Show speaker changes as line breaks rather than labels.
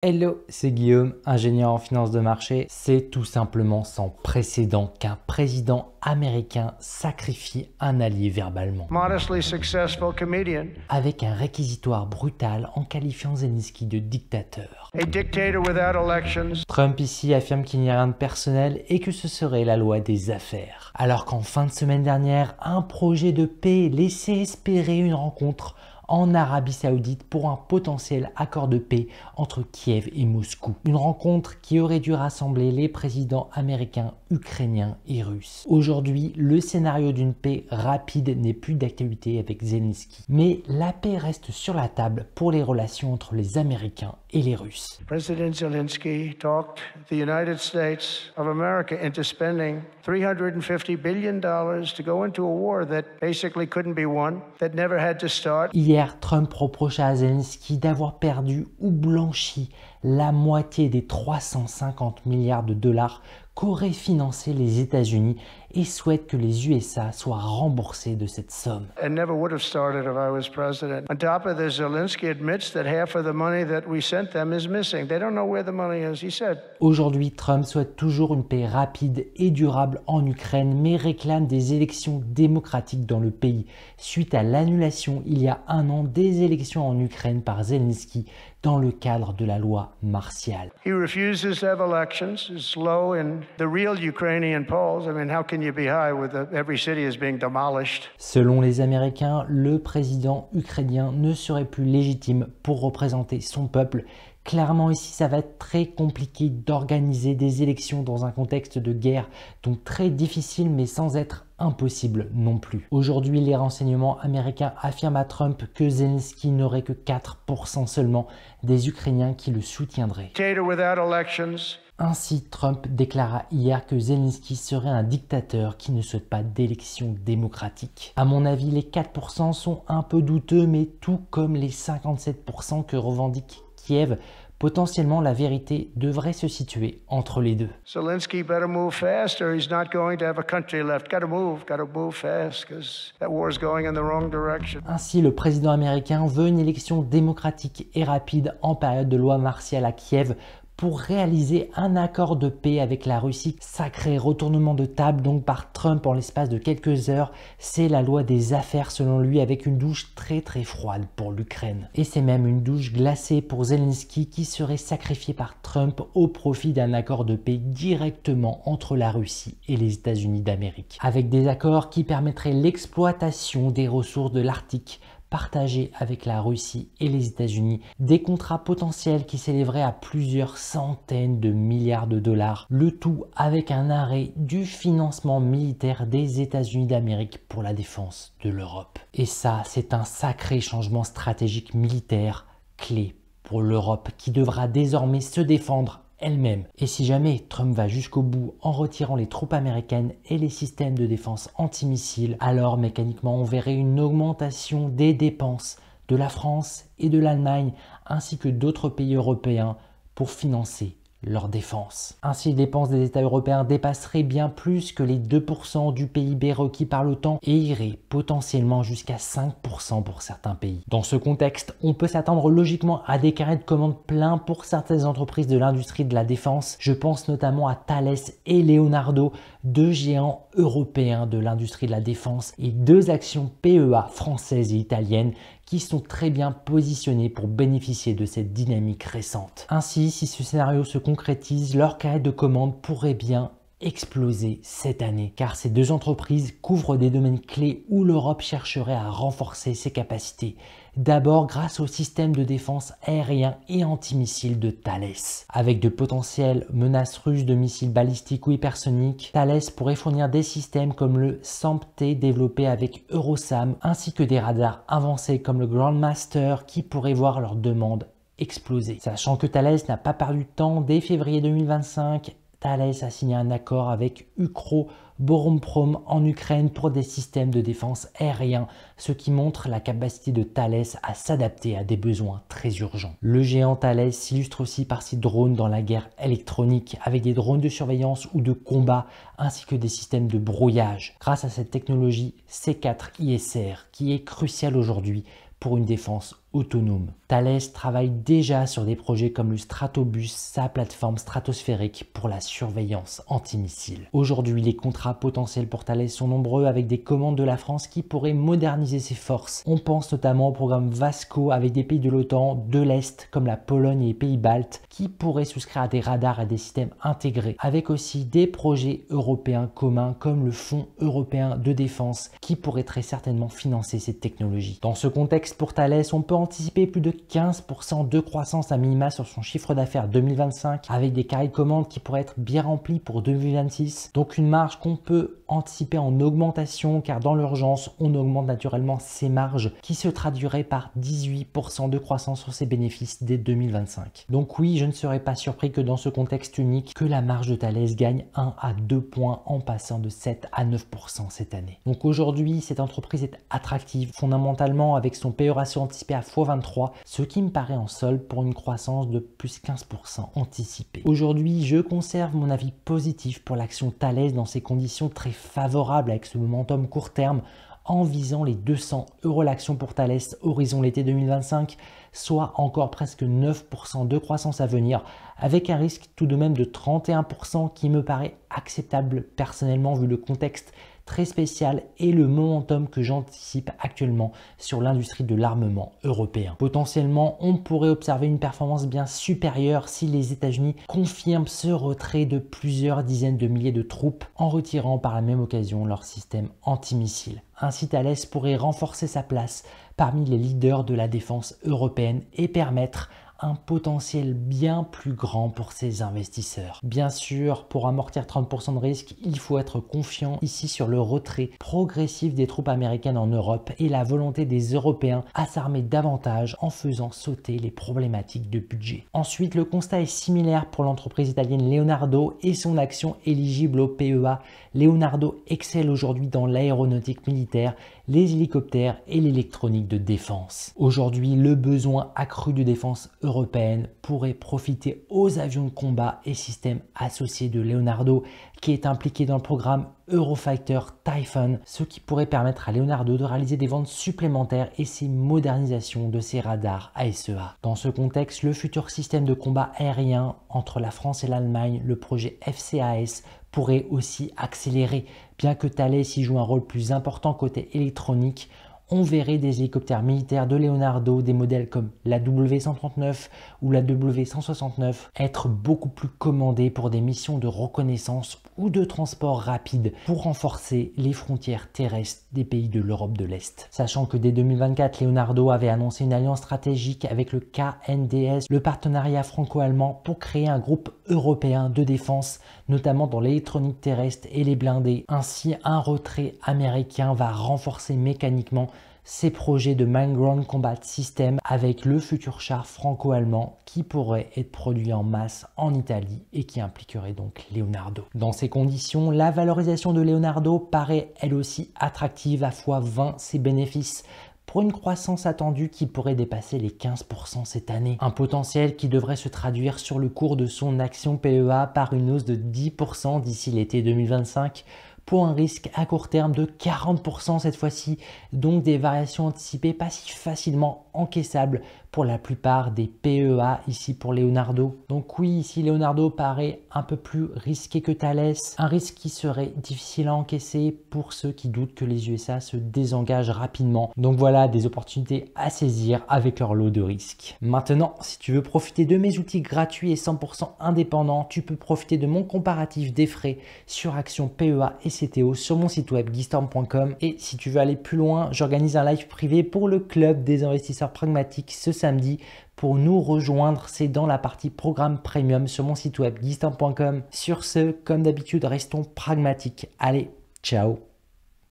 Hello, c'est Guillaume, ingénieur en finance de marché. C'est tout simplement sans précédent qu'un président américain sacrifie un allié verbalement.
Modestly successful comedian.
Avec un réquisitoire brutal en qualifiant Zelensky de dictateur.
A dictator without elections.
Trump ici affirme qu'il n'y a rien de personnel et que ce serait la loi des affaires. Alors qu'en fin de semaine dernière, un projet de paix laissait espérer une rencontre en Arabie Saoudite pour un potentiel accord de paix entre Kiev et Moscou. Une rencontre qui aurait dû rassembler les présidents américains, ukrainiens et russes. Aujourd'hui, le scénario d'une paix rapide n'est plus d'actualité avec Zelensky. Mais la paix reste sur la table pour les relations entre les Américains et les Russes.
President Zelensky talked the United States of America into spending $350 billion to go into a war that basically couldn't be won, that never had to start.
Hier, Trump reprocha à Zelensky d'avoir perdu ou blanchi la moitié des 350 milliards de dollars qu'auraient financé les États-Unis et souhaite que les USA soient remboursés de cette somme.
It never would have started if I was president. On top of this, Zelensky admits that half of the money that we sent them is missing. They don't know where the money is, he said.
Aujourd'hui, Trump souhaite toujours une paix rapide et durable en Ukraine, mais réclame des élections démocratiques dans le pays, suite à l'annulation il y a un an des élections en Ukraine par Zelensky dans le cadre de la loi martiale.
He refuses to have elections. It's low in the real Ukrainian polls. I mean, how can you be high with every city is being demolished?
Selon les Américains, le président ukrainien ne serait plus légitime pour représenter son peuple. Clairement ici, ça va être très compliqué d'organiser des élections dans un contexte de guerre, donc très difficile mais sans être impossible non plus. Aujourd'hui, les renseignements américains affirment à Trump que Zelensky n'aurait que 4% seulement des Ukrainiens qui le soutiendraient.
Dictator without elections.
Ainsi, Trump déclara hier que Zelensky serait un dictateur qui ne souhaite pas d'élections démocratiques. À mon avis, les 4% sont un peu douteux, mais tout comme les 57% que revendique Kiev, potentiellement la vérité devrait se situer entre les deux.
Zelensky better move fast or he's not going to have a country left. Gotta move fast because that war is going in the wrong direction.
Ainsi, le président américain veut une élection démocratique et rapide en période de loi martiale à Kiev pour réaliser un accord de paix avec la Russie. Sacré retournement de table donc par Trump en l'espace de quelques heures. C'est la loi des affaires selon lui, avec une douche très froide pour l'Ukraine. Et c'est même une douche glacée pour Zelensky qui serait sacrifié par Trump au profit d'un accord de paix directement entre la Russie et les États-Unis d'Amérique. Avec des accords qui permettraient l'exploitation des ressources de l'Arctique partagés avec la Russie et les États-Unis, des contrats potentiels qui s'élèveraient à plusieurs centaines de milliards de dollars, le tout avec un arrêt du financement militaire des États-Unis d'Amérique pour la défense de l'Europe. Et ça, c'est un sacré changement stratégique militaire clé pour l'Europe qui devra désormais se défendre elle-même. Et si jamais Trump va jusqu'au bout en retirant les troupes américaines et les systèmes de défense antimissiles, alors mécaniquement on verrait une augmentation des dépenses de la France et de l'Allemagne ainsi que d'autres pays européens pour financer leur défense. Ainsi, les dépenses des États européens dépasseraient bien plus que les 2% du PIB requis par l'OTAN et iraient potentiellement jusqu'à 5% pour certains pays. Dans ce contexte, on peut s'attendre logiquement à des carnets de commandes pleins pour certaines entreprises de l'industrie de la défense. Je pense notamment à Thales et Leonardo, deux géants européens de l'industrie de la défense et deux actions PEA françaises et italiennes qui sont très bien positionnés pour bénéficier de cette dynamique récente. Ainsi, si ce scénario se concrétise, leur carnet de commandes pourrait bien exploser cette année, car ces deux entreprises couvrent des domaines clés où l'Europe chercherait à renforcer ses capacités. D'abord grâce au système de défense aérien et antimissiles de Thales. Avec de potentielles menaces russes de missiles balistiques ou hypersoniques, Thales pourrait fournir des systèmes comme le SAMP-T développé avec Eurosam, ainsi que des radars avancés comme le Grandmaster qui pourraient voir leurs demandes exploser. Sachant que Thales n'a pas perdu de temps, dès février 2025, Thales a signé un accord avec Ukroboronprom en Ukraine pour des systèmes de défense aériens, ce qui montre la capacité de Thales à s'adapter à des besoins très urgents. Le géant Thales s'illustre aussi par ses drones dans la guerre électronique, avec des drones de surveillance ou de combat, ainsi que des systèmes de brouillage, grâce à cette technologie C4ISR qui est cruciale aujourd'hui pour une défense autonome. Thales travaille déjà sur des projets comme le Stratobus, sa plateforme stratosphérique pour la surveillance antimissile. Aujourd'hui, les contrats potentiels pour Thales sont nombreux avec des commandes de la France qui pourraient moderniser ses forces. On pense notamment au programme Vasco avec des pays de l'OTAN de l'Est comme la Pologne et les pays baltes qui pourraient souscrire à des radars et des systèmes intégrés, avec aussi des projets européens communs comme le Fonds européen de défense qui pourrait très certainement financer ces technologies. Dans ce contexte, pour Thales, on peut anticiper plus de 15% de croissance à minima sur son chiffre d'affaires 2025 avec des carrés de commandes qui pourraient être bien remplis pour 2026. Donc une marge qu'on peut anticiper en augmentation car dans l'urgence, on augmente naturellement ses marges qui se traduirait par 18% de croissance sur ses bénéfices dès 2025. Donc oui, je ne serais pas surpris que dans ce contexte unique, que la marge de Thales gagne 1 à 2 points en passant de 7 à 9% cette année. Donc aujourd'hui, cette entreprise est attractive fondamentalement avec son PE ratio anticipé à x23, ce qui me paraît en solde pour une croissance de plus 15% anticipée. Aujourd'hui, je conserve mon avis positif pour l'action Thales dans ces conditions très favorables avec ce momentum court terme en visant les 200 € l'action pour Thales horizon l'été 2025, soit encore presque 9% de croissance à venir, avec un risque tout de même de 31% qui me paraît acceptable personnellement vu le contexte très spécial et le momentum que j'anticipe actuellement sur l'industrie de l'armement européen. Potentiellement, on pourrait observer une performance bien supérieure si les États-Unis confirment ce retrait de plusieurs dizaines de milliers de troupes en retirant par la même occasion leur système antimissile. Ainsi, Thales pourrait renforcer sa place parmi les leaders de la défense européenne et permettre un potentiel bien plus grand pour ses investisseurs. Bien sûr, pour amortir 30% de risque, il faut être confiant ici sur le retrait progressif des troupes américaines en Europe et la volonté des Européens à s'armer davantage en faisant sauter les problématiques de budget. Ensuite, le constat est similaire pour l'entreprise italienne Leonardo et son action éligible au PEA. Leonardo excelle aujourd'hui dans l'aéronautique militaire, les hélicoptères et l'électronique de défense. Aujourd'hui, le besoin accru de défense européenne pourrait profiter aux avions de combat et systèmes associés de Leonardo qui est impliqué dans le programme Eurofighter Typhoon, ce qui pourrait permettre à Leonardo de réaliser des ventes supplémentaires et ses modernisations de ses radars AESA. Dans ce contexte, le futur système de combat aérien entre la France et l'Allemagne, le projet FCAS, pourrait aussi accélérer. Bien que Thales y joue un rôle plus important côté électronique, on verrait des hélicoptères militaires de Leonardo, des modèles comme la W139 ou la W169 être beaucoup plus commandés pour des missions de reconnaissance ou de transport rapide pour renforcer les frontières terrestres des pays de l'Europe de l'Est. Sachant que dès 2024, Leonardo avait annoncé une alliance stratégique avec le KNDS, le partenariat franco-allemand pour créer un groupe européen de défense, notamment dans l'électronique terrestre et les blindés. Ainsi, un retrait américain va renforcer mécaniquement ces projets de Main Ground Combat System avec le futur char franco-allemand qui pourrait être produit en masse en Italie et qui impliquerait donc Leonardo. Dans ces conditions, la valorisation de Leonardo paraît elle aussi attractive à x20 ses bénéfices pour une croissance attendue qui pourrait dépasser les 15% cette année. Un potentiel qui devrait se traduire sur le cours de son action PEA par une hausse de 10% d'ici l'été 2025 pour un risque à court terme de 40% cette fois-ci, donc des variations anticipées pas si facilement encaissables pour la plupart des PEA ici pour Leonardo. Donc oui, ici Leonardo paraît un peu plus risqué que Thales, un risque qui serait difficile à encaisser pour ceux qui doutent que les USA se désengagent rapidement. Donc voilà des opportunités à saisir avec leur lot de risques. Maintenant, si tu veux profiter de mes outils gratuits et 100% indépendants, tu peux profiter de mon comparatif des frais sur actions PEA et CTO sur mon site web guystorm.com. Et si tu veux aller plus loin, j'organise un live privé pour le club des investisseurs pragmatiques ce samedi. Pour nous rejoindre, c'est dans la partie programme premium sur mon site web guystorm.com. Sur ce, comme d'habitude, restons pragmatiques. Allez, ciao!